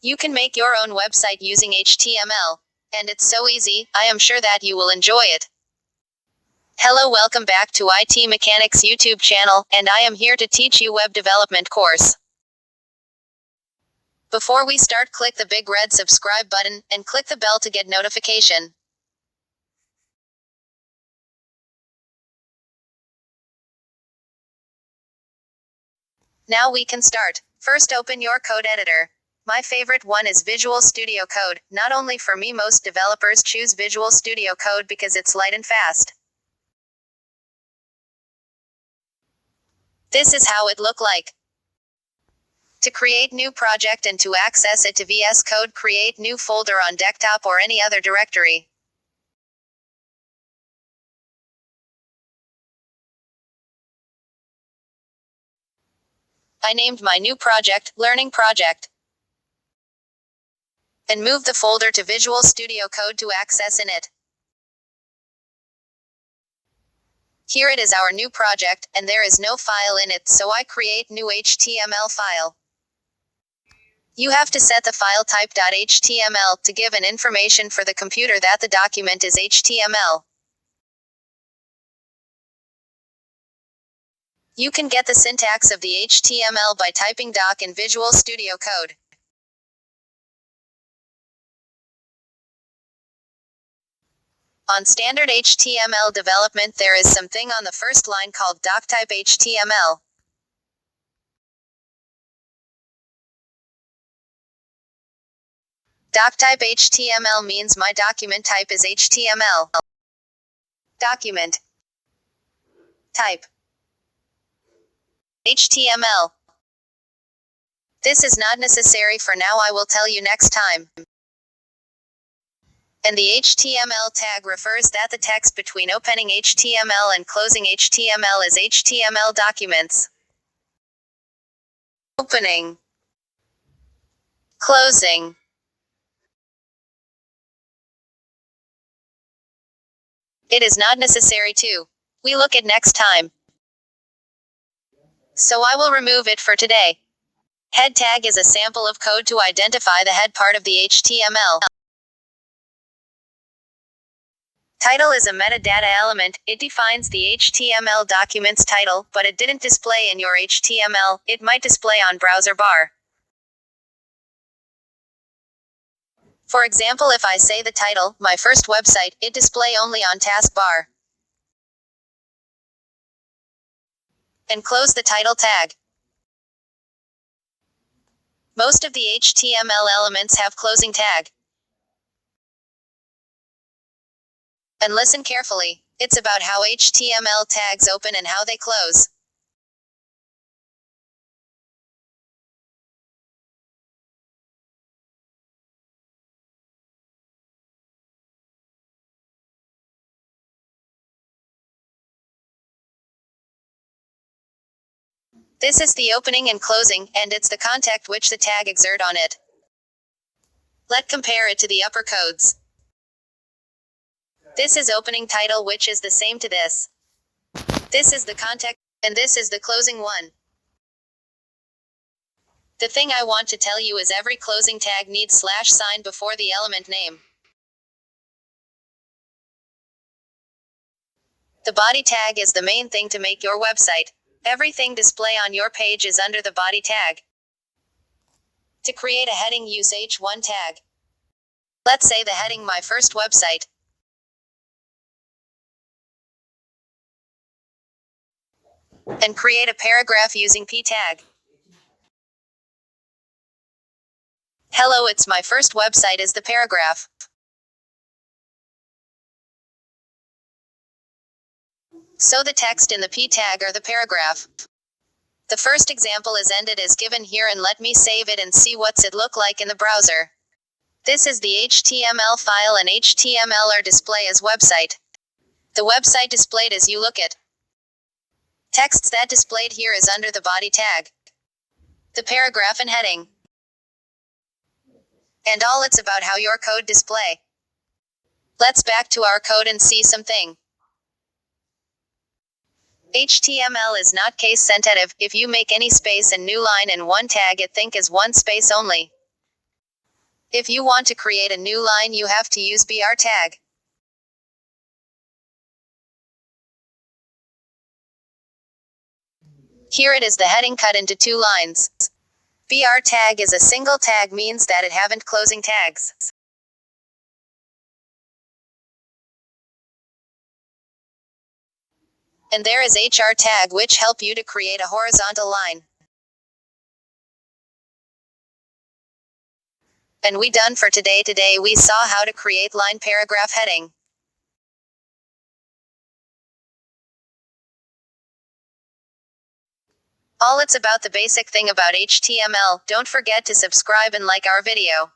You can make your own website using HTML. And it's so easy, I am sure that you will enjoy it. Hello, welcome back to IT Mechanics YouTube channel, and I am here to teach you web development course. Before we start, click the big red subscribe button, and click the bell to get notification. Now we can start. First, open your code editor. My favorite one is Visual Studio Code. Not only for me, most developers choose Visual Studio Code because it's light and fast. This is how it look like. To create new project and to access it to VS Code, create new folder on desktop or any other directory. I named my new project Learning Project. And move the folder to Visual Studio Code to access in it. Here it is, our new project, and there is no file in it, so I create new HTML file. You have to set the file type .html to give an information for the computer that the document is HTML. You can get the syntax of the HTML by typing doc in Visual Studio Code. On standard HTML development, there is something on the first line called doctype HTML. Doctype HTML means my document type is HTML. Document type HTML. This is not necessary for now, I will tell you next time. And the HTML tag refers that the text between opening HTML and closing HTML is HTML documents. Opening, closing. It is not necessary to. We look at next time. So I will remove it for today. Head tag is a sample of code to identify the head part of the HTML. Title is a metadata element. It defines the HTML document's title, but it didn't display in your HTML. It might display on browser bar. For example, if I say the title, my first website, it display only on taskbar. And close the title tag. Most of the HTML elements have closing tag. And listen carefully. It's about how HTML tags open and how they close. This is the opening and closing, and it's the contact which the tag exert on it. Let's compare it to the upper codes. This is opening title, which is the same to this. This is the contact, and this is the closing one. The thing I want to tell you is every closing tag needs /sign before the element name. The body tag is the main thing to make your website. Everything display on your page is under the body tag. To create a heading, use h1 tag. Let's say the heading my first website. And create a paragraph using p tag. Hello, it's my first website is the paragraph. So the text in the p tag are the paragraph. The first example is ended as given here, and let me save it and see what's it look like in the browser. This is the HTML file, and HTML are display as website. The website displayed as you look at. Texts that displayed here is under the body tag. The paragraph and heading. And all it's about how your code display. Let's back to our code and see something. HTML is not case sensitive. If you make any space and new line and one tag, it think is one space only. If you want to create a new line, you have to use BR tag. Here it is, the heading cut into 2 lines. BR tag is a single tag, means that it haven't closing tags. And there is HR tag, which help you to create a horizontal line. And we done for today. Today we saw how to create line paragraph heading. All it's about the basic thing about HTML. Don't forget to subscribe and like our video.